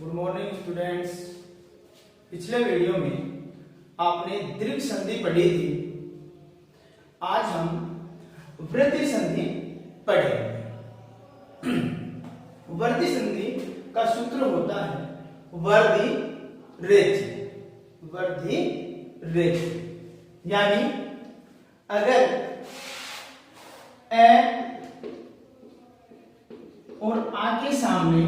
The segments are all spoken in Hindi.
Good morning students. पिछले वीडियो में आपने दीर्घ संधि पढ़ी थी। आज हम वृद्धि संधि पढ़ेंगे। वृद्धि संधि का सूत्र होता है वर्धि रेच। वर्धि रेच यानी अगर ए और आ के सामने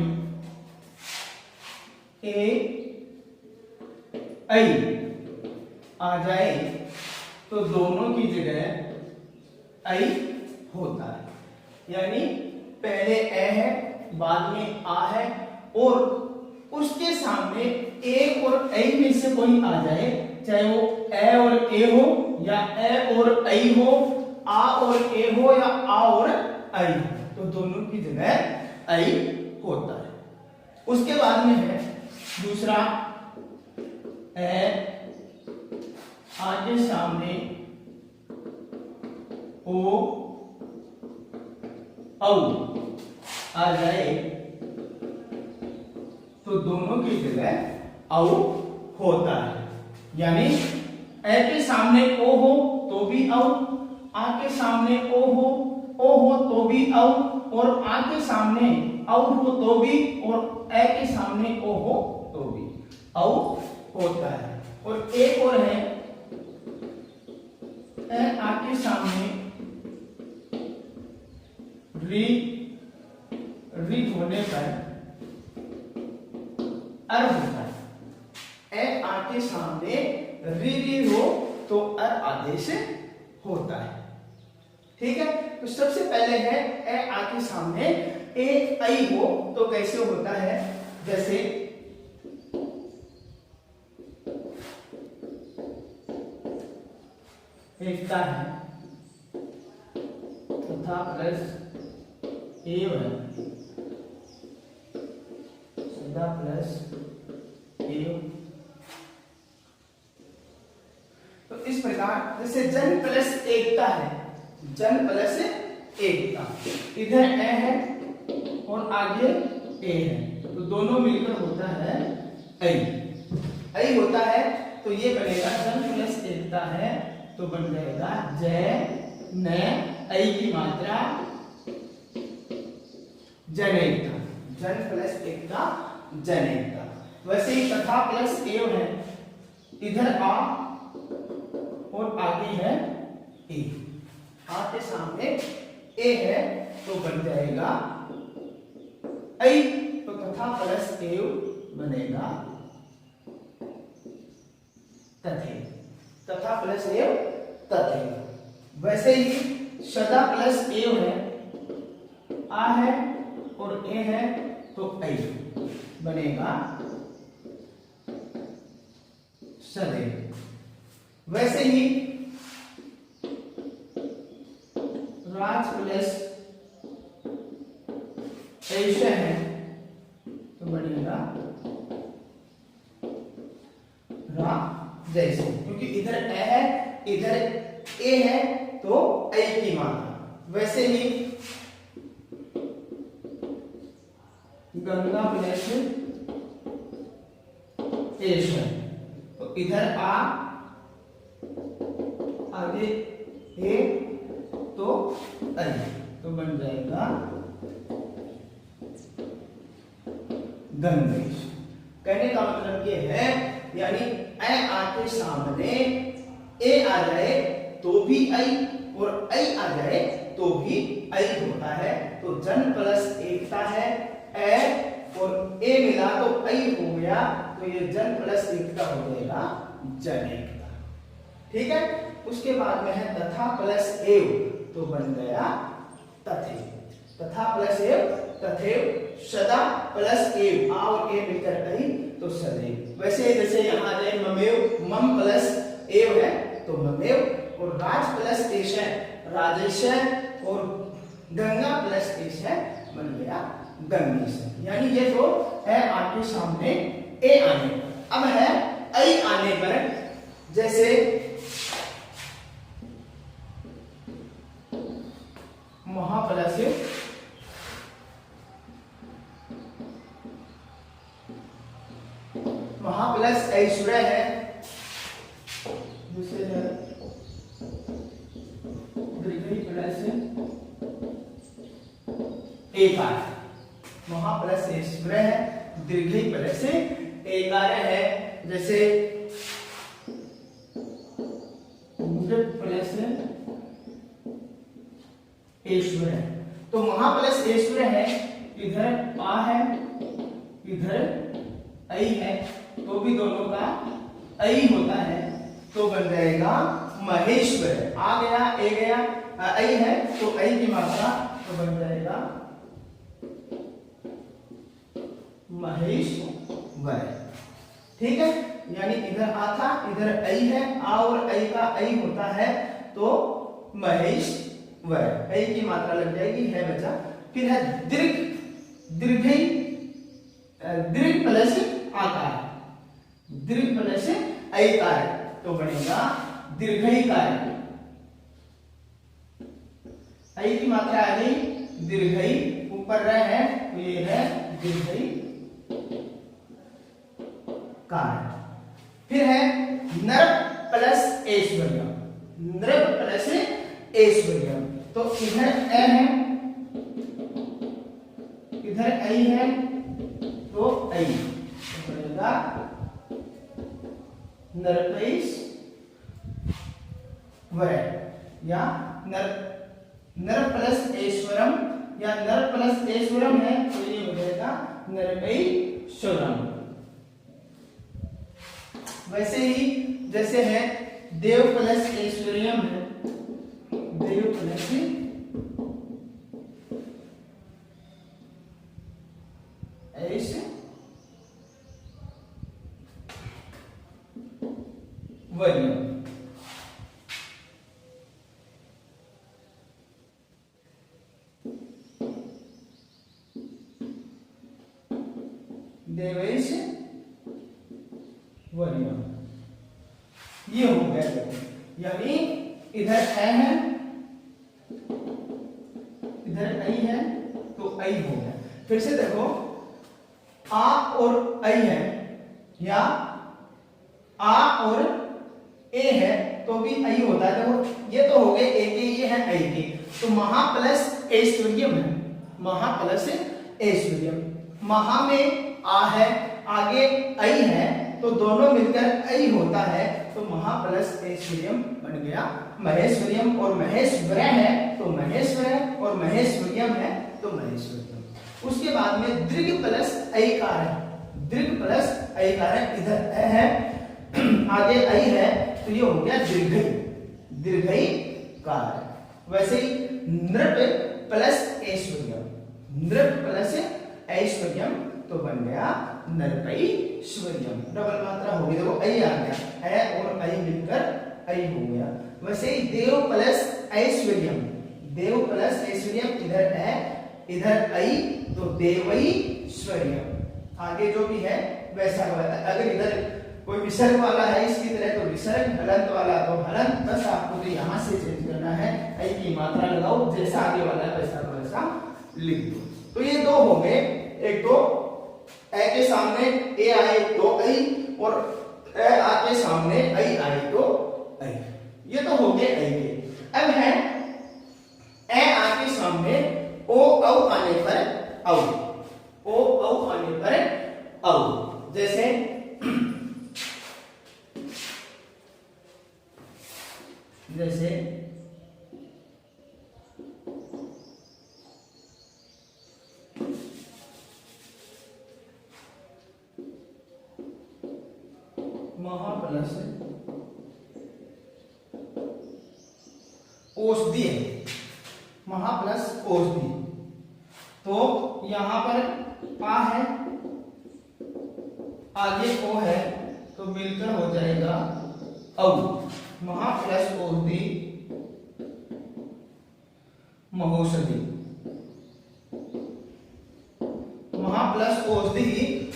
ए आई आ जाए तो दोनों की जगह आई होता है। यानी पहले ए है, बाद में आ है और उसके सामने ए और आई में से कोई आ जाए, चाहे वो ए और ए हो या ए और आई हो, आ और ए हो या आ और आई हो, तो दोनों की जगह आई होता है। उसके बाद में है दूसरा ए आगे सामने ओ औ आ जाए तो दोनों की जगह औ होता है। यानी ए के सामने ओ हो तो भी औ, आ के सामने ओ हो तो भी औ, और आ के सामने औ हो तो भी, और ए के सामने ओ हो तो भी औ होता है। और एक और है ए आ के सामने री होने पर अर होता है। ए आ के सामने री हो तो अर आदेश होता है। ठीक है, तो सबसे पहले है ए आ के सामने ए आई हो तो कैसे होता है, जैसे एकता है तथा प्लस ए सीधा प्लस ए। तो इस प्रकार जैसे जन प्लस एकता है, जन प्लस एकता, इधर ए है और आगे ए है तो दोनों मिलकर होता है आई होता है। तो ये बनेगा जन प्लस एकता है तो बन जाएगा जय न आई की मात्रा जनेता, जन प्लस एकता जनेता। वैसे ही तथा प्लस ए है, इधर आ और आगे है ए, आ के सामने ए है तो बन जाएगा आई, तो तथा प्लस ए बनेगा तथे, तथा प्लस ए तथे। वैसे ही सदा प्लस ए है, आ है और ए है तो आई बनेगा सदैव। वैसे ही राज प्लस ऐसे है तो बनेगा रा जैसे, क्योंकि इधर ए है इधर ए है तो आई की मात्रा। वैसे ही गंगा प्लस एश है तो इधर आ आगे ए तो आई तो बन जाएगा गंगेश। कहने का मतलब ये है यानी ए आके सामने ए आ जाए तो भी आई और आई आ जाए तो भी आई होता है। तो जन प्लस एकता है, ए और ए मिला तो आई हो गया, तो ये जन प्लस एकता हो जाएगा जन एकता। ठीक है, उसके बाद में है तथा प्लस एव तो बन गया तथे, तथा प्लस एव तथेव। सदा प्लस एव, आ और ए मिलकर आई तो सदैव। वैसे जैसे यहाँ आ जाए ममेव, मम प्लस एव है तो ममेव, और राज प्लस एश है राजेश है, और गंगा प्लस एश है बन गया गंगेश। यानी ये जो है आपके सामने ए आने पर। अब है आई आने पर, जैसे महाप्लस महा प्लस ऐश्वर्य है, दूसरे है दीर्घई प्लस एकार। महा प्लस ऐश्वर्य है, दीर्घई प्लस एकार है। जैसे नृप प्लस ऐश्वर्य, तो महा प्लस ऐश्वर्य है, इधर आ है इधर ऐ है, तो भी दोनों का ऐ होता है, तो बन जाएगा महेश्वर। आ गया ए गया, ऐ है तो ऐ की मात्रा, तो बन जाएगा महेश्वर। ठीक है, यानी इधर आ था इधर ऐ है, आ और ऐ का ऐ होता है तो महेश्वर, ऐ की मात्रा लग जाएगी, है बचा। फिर है दीर्घई दीर्घ प्लस आकार, दीर्घ प्लस ऐकार, तो बनेगा दीर्घईकार। ऐ की मात्रा आ गई दीर्घई, ऊपर रह है तो ये है दीर्घई कार। फिर है नृप प्लस ऐश्वर्य, नृप प्लस ऐश्वर्य, तो इधर ए है इधर ऐ है तो ऐ, तो बनेगा नृपैश्वर्य या नर प्लस ऐश्वरम, या नर प्लस ऐश्वरम है तो ये हो जाएगा नृपैश्वरम। वैसे ही जैसे है देव प्लस ऐश्वर्यम है, देव प्लस ऐश्वर्यम। देवेश वर्य, ये हो गया। यानी इधर ए है इधर ऐ है तो ऐ हो गया। फिर से देखो आ और ऐ है, या आ और ए है तो भी ऐ होता है। देखो ये तो हो गए ए के, ये है ऐ के, तो महा प्लस ऐश्वर्यम है, महा प्लस ऐश्वर्यम। महा में आ है, आगे ऐ है, तो दोनों मिलकर ऐ होता है, तो महा प्लस ऐश्वर्यम बन गया महेश्वर्यम। और महेश्वर है तो महेश्वर, और महेश्वर्यम है तो महेश्वर्यम। उसके बाद में दीर्घ प्लस ऐकार है, दीर्घ प्लस ऐकार है, इधर ए है आगे ऐ है, तो ये हो गया दीर्घई, दीर्घई कार। वैसे ही नृप प्लस ऐश्वर्यम, नृप प्लस ऐश्वर्यम, तो बन गया नृपैश्वर्यम। डबल मात्रा हो गई, देखो ऐ आ गया, ऐ और ऐ मिलकर ऐ हो गया। वैसे ही देव प्लस ऐश्वर्यम, देव प्लस ऐश्वर्यम, इधर है इधर ऐ, तो देवैश्वर्यम। आगे जो भी है वैसा वाला, अगर इधर कोई विसर्ग वाला है इसकी तरह तो विसर्ग, हलंत वाला तो हलंत, बस आपको तो यहाँ से चेंज करना है, ऐ की मात्रा लगाओ, जैसा आगे वाला है वैसा तो वैसा लिख दो। तो ये दो हो गए, एक तो ए के सामने ए आए तो ऐ, और ए आके सामने ऐ आए तो ऐ, ये तो हो गए ऐ के। अब है ए आके सामने ओ औ आने पर औ, ओ औ आने पर औ। जैसे जैसे महा प्लस औषधि है, महा प्लस औषधि, तो यहां पर आ है आगे ओ है, तो मिलकर हो जाएगा औ। महा प्लस औषधि महौषधि, महा प्लस औषधि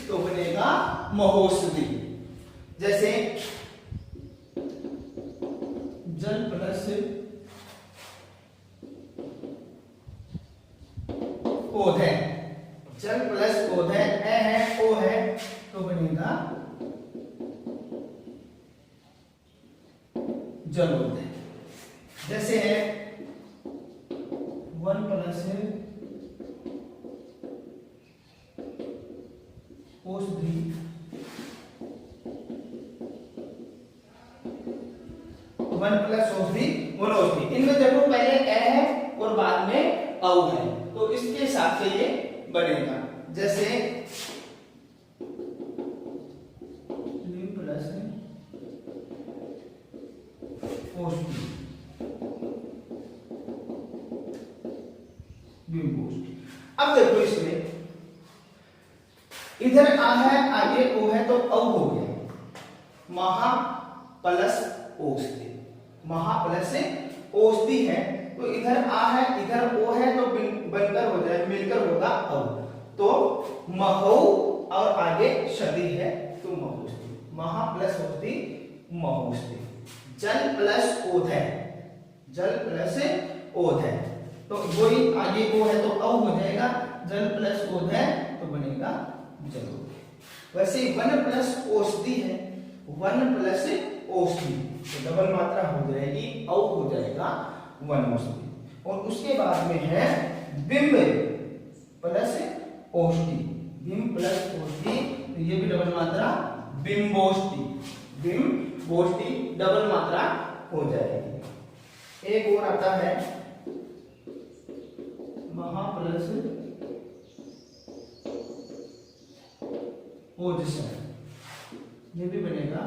तो बनेगा महौषधि। जैसे जल प्लस पौधे, जल प्लस पौधे, ए है ओ है तो बनेगा जल होते हैं। जैसे है 1 प्लस औषधि 1 प्लस औषधि वनौषधि। इनमें देखो पहले ए है और बाद में औ है, तो इसके हिसाब से ये बनेगा। जैसे प्लस औषधि बिम्बौषधि। अब देखो इसमें इधर आ है, आगे ओ है, तो औ हो गया महा प्लस औषधि। महा प्लस औषधि है, तो इधर आ है, इधर ओ है, तो बनकर हो जाए, मिलकर होगा औ। तो महौ और आगे शदी है तो महौषधि। महा प्लस औषधि महौषधि। जल प्लस ओध है, जल प्लस ओध है, तो वही आगे ओ है तो औ हो जाएगा। जल प्लस ओध है तो बनेगा जलोध। वैसे 1 प्लस औषधि है, 1 प्लस औषधि, तो डबल मात्रा हो जाएगी, औ हो जाएगा वनौषधि। और उसके बाद में है बिंब प्लस औषधि। बिंब प्लस औषधि, तो ये भी डबल मात्रा बिंबौषधि। बिंबौषधि डबल मात्रा हो जाएगी। एक और आता है महा प्लस ओजस्व, ये भी बनेगा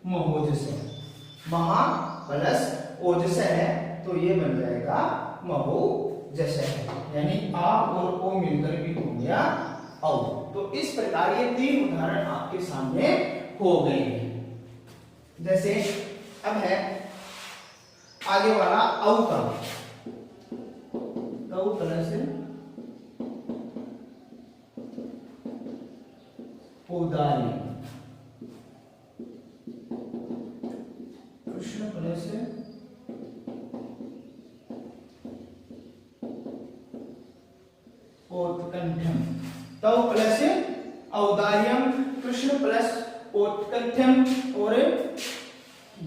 महोजस्व। महा प्लस ओजस्व है तो ये बन जाएगा महोजस्व, यानी आ और ओ मिलकर भी हो गया औ। तो इस प्रकार ये 3 उदाहरण आपके सामने हो गए हैं। जैसे अब है आगे वाला औ का, औ प्लस औदार्य, कृष्ण प्लस औत्कंठ्यम। तौ प्लस औदार्यम, कृष्ण प्लस औत्कंठ्यम और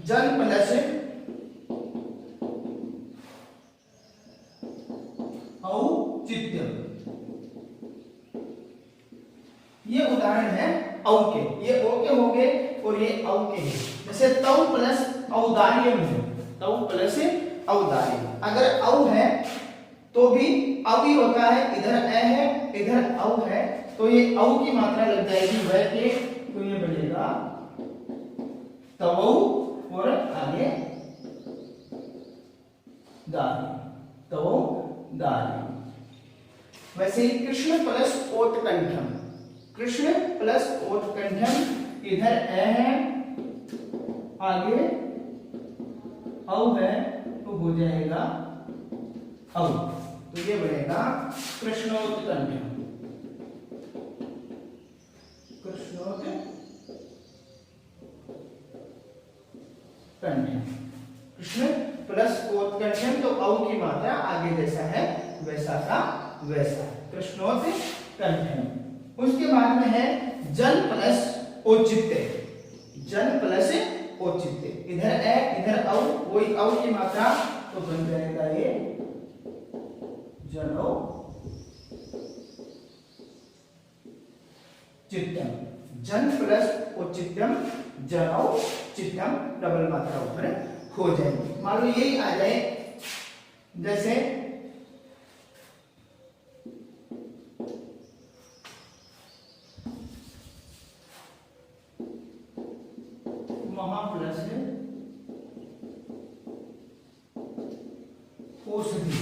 जल प्लस औचित्यम। ये उदाहरण है औ के, ये ओ के हो गए और ये औ के हैं। जैसे तौ प्लस औदार्यम है, तौ प्लस औदार्यम। अगर औ है तो भी औ ही होता है, इधर ए है, इधर औ है, तो ये औ की मात्रा लग जाएगी वह के, तो ये बनेगा तवौ और आगे दार्य, तवौ दार्य। वैसे ही कृष्ण प्लस औत्कंठ्यम, कृष्ण प्लस औत्कंठ्यम, इधर ए है, आगे औ है, तो हो जाएगा औ, तो ये बनेगा कृष्णोत्कंठ्यम। कृष्णोत्कंठ्यम, कृष्ण प्लस औत्कंठ्यम, तो औ की मात्रा आगे जैसा है वैसा का वैसा, कृष्णोत्कंठ्यम। उसके बाद में है जल प्लस औचित्य, जल प्लस औचित्य। इधर ए, इधर औ, वही औ की मात्रा, तो बन जाएगा ये जनौचित्यम। जन प्लस औचित्यम, जनौचित्यम, डबल मात्रा ऊपर हो जाएगी। मान लो यही आ जाए, जैसे महा प्लस औषधि,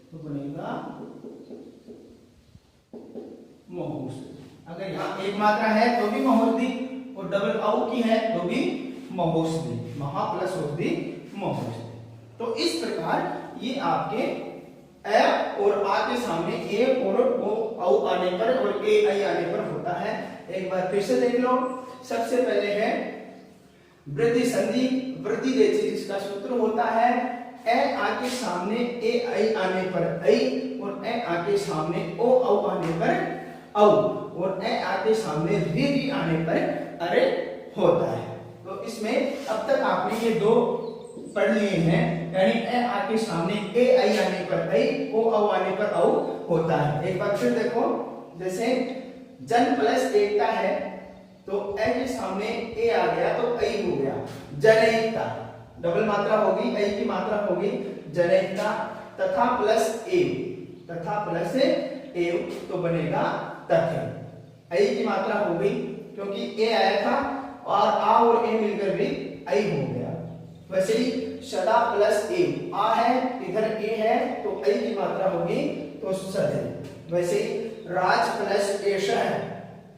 तो बनेगा महौषधि। अगर यहाँ एक मात्रा है तो भी महौषधि, और डबल औ की है तो भी महौषधि। महा प्लस औषधि महौषधि। तो इस प्रकार ये आपके ए और आ के सामने ए और ओ औ आने पर और ए आई आने पर होता है। एक बार फिर से देख लो। सबसे पहले है वृद्धि संधि, वृद्धि देखिए जिसका सूत्र होता है ए आ के सामने ए आई आने पर आई, और ए आ के सामने ओ औ आने पर औ, और ए आ के सामने री आने पर अरे होता है। तो इसमें अब तक आपने ये दो पढ़ लिए हैं, यानी ए आके सामने ए आई आने पर आई, ओ औ आने पर औ होता है। एक बार फिर देखो, जैसे जन प्लस एकता है तो ए के सामने ए आ गया तो आई हो गया जनैकता, डबल मात्रा होगी, आई की मात्रा होगी जनैकता, तथा प्लस एव, तथा प्लस एव तो बनेगा तथे। आई की मात्रा हो गई क्योंकि ए आया था और आ और ए मिलकर भी आई हो गया। वैसे ही सदा प्लस ए, आ है इधर ए है तो आई की मात्रा होगी तो सदे। वैसे ही राज प्लस एश है,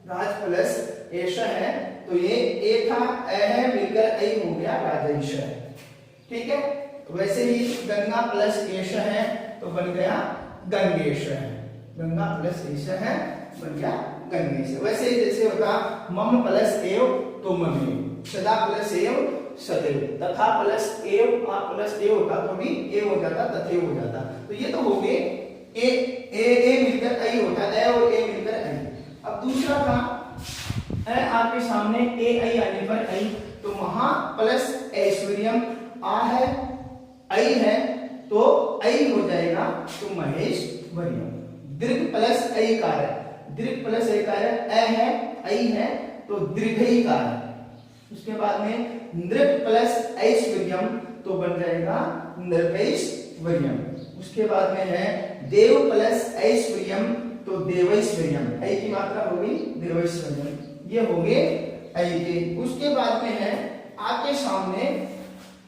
राज प्लस एश है तो ये ए था ए है मिलकर आई हो गया राजेश है, ठीक है। वैसे ही गंगा प्लस एश है तो बन गया गंगेश है, गंगा प्लस एश है बन गया गंगेश। वैसे ही जैसे होता मम प्लस एव तो ममे, सदा प्लस एव सदैव, तथा प्लस एव आ प्लस ए होता तो भी ए हो जाता तथे हो जाता। तो ये तो हो गए ए मिलकर आई होता, ए और ए मिलकर आई। अब दूसरा था ए आपके सामने ए आई आने पर आई तो महा प्लस ऐश्वर्यम, आ है आई है तो आई हो जाएगा तो महेश वर्यम। दीर्घ प्लस आई कार्य, दीर्घ प्लस आई कार्य, ए है आई है तो दीर्घई कार्य। उसके बाद में नृप प्लस ऐश्वर्यम तो बन जाएगा नृपैश्वर्यम। उसके बाद में है देव प्लस ऐश्वर्यम तो देवैश्वर्यम, ऐ की मात्रा होगी देवैश्वर्यम, ये हो गए ऐ के। उसके बाद में है आके सामने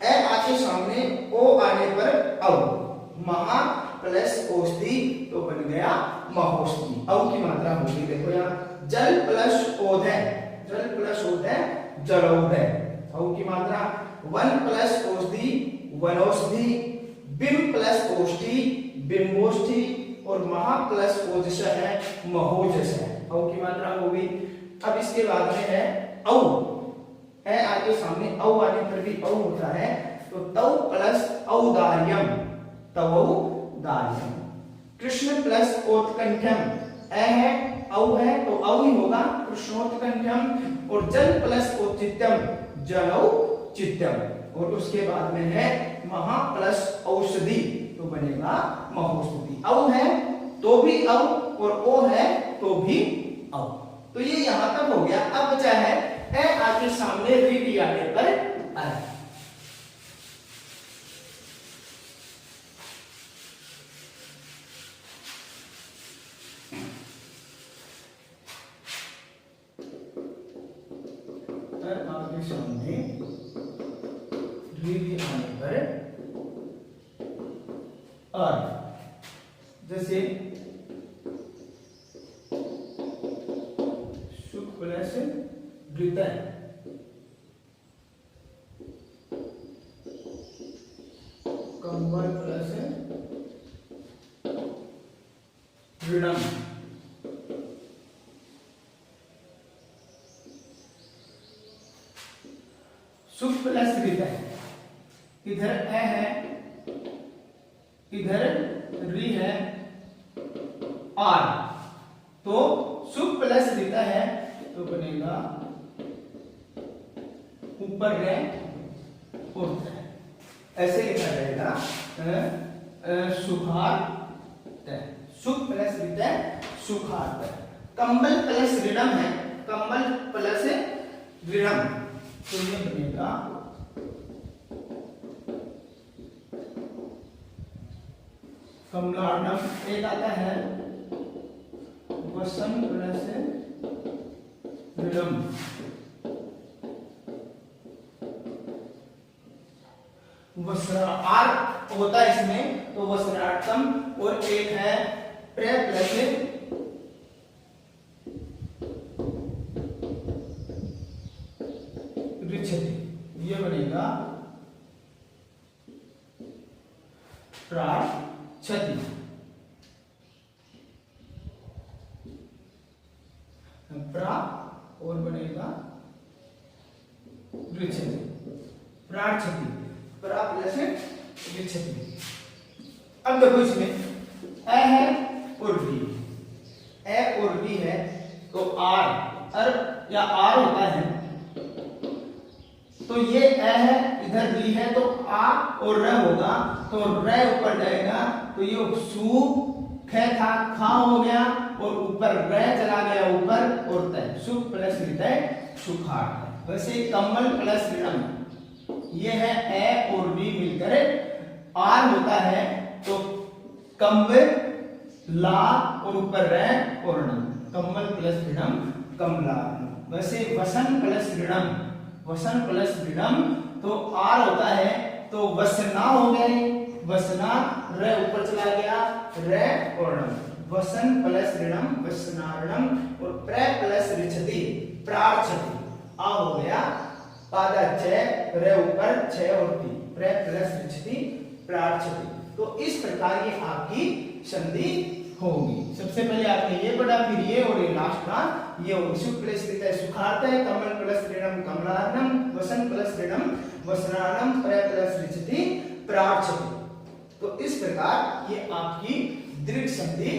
ए आके सामने ओ आने पर औ, महा प्लस औषधि तो बन गया महोषधि, औ की मात्रा होगी। देखो यहाँ जल प्लस ओधय, जल प्लस ओधय जलौधय, औ की मात्रा। वन प्लस औषधि वनौषधि, बिंब प्लस औषधि बिंबोष्ठि और महा प्लस ओजस है महोजस है, औ की मात्रा होगी। अब इसके बाद में है औ, है आगे सामने औ आने पर भी औ होता है तो तौ प्लस औदार्यम, तवौदार्यम। कृष्ण प्लस ओत्कंठ्यम, ए है औ है तो औ ही होगा कृष्णोत्कंठ्यम। और जल प्लस औचित्यम, जलौचित्यम। और उसके बाद में है महा प्लस औषधि तो बनेगा महोषधि। औ है तो भी औ और ओ है तो भी औ। तो ये यहां तक हो गया। अब बचा है ए आगे सामने रीति आने पर आए। आगे सामने रीति आने पर आए, जैसे सुख प्लस हृदय, कंबल प्लस ऋणम, सुख प्लस हृदय, इधर ए है इधर री है आर तो सुख प्लस हृदय है तो बनेगा ऊपर रे उर्ध, ऐसे लिखा जाएगा सुखार्थ, सुख प्लस हृदय सुखार्थ। कंबल प्लस ऋणम है, कंबल प्लस ऋणम तो ये बनेगा कमलार्णम। एक आता है वसन प्लस ऋणम, वस्त्र आर होता है इसमें तो वस्त्रार्थम। और एक है प्रे प्लस ऋच्छति, ये बनेगा प्रार्थति। प्रा और बनेगा ऋच्छति, प्रार्थति, प्रा प्लस ऋच्छति। अब देखो इसमें ए है और डी, ए और डी है तो आर, अर या आर होता है तो ये ए है, इधर दी है तो आ और र होगा, तो र ऊपर जाएगा तो ये सु ख था खा हो गया और ऊपर र चला गया ऊपर और तय, सुख प्लस रितय सुखाड़। वैसे कम्बल प्लस ऋणम ये है ए और बी मिलकर आर होता है, तो कम्बल ला और ऊपर र और ऋणम, कम्बल प्लस ऋणम कमला। वैसे वसन प्लस ऋणम, वसन प्लस ऋणम तो आर होता है, तो वसना हो गए, वसना र ऊपर चला गया र और ऋणम, वसन प्लस ऋणम वसनारणम और प्र प्लस ऋछति प्रार्थति आ हो गया पादा छ र ऊपर छ और ती प्र प्लस ऋछति प्रार्थति। तो इस प्रकार ये आपकी संधि होगी। सबसे पहले आपने ये पढ़ा, फिर ये और ये लास्ट का ये सुख प्लस रितय सुखार्थ है, कमल प्लस ऋणम कमलार्णम, वसन प्लस ऋणम वसनार्णम, प्र प्लस ऋछति प्रार्थति। तो इस प्रकार ये आपकी दीर्घ संधि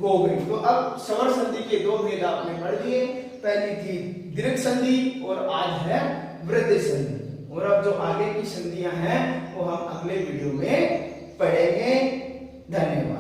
हो गई। तो अब स्वर संधि के दो भेद आपने पढ़ लिए, पहली थी दीर्घ संधि और आज है वृद्धि संधि। और अब जो आगे की संधियां हैं वो हम अगले वीडियो में पढ़ेंगे। धन्यवाद।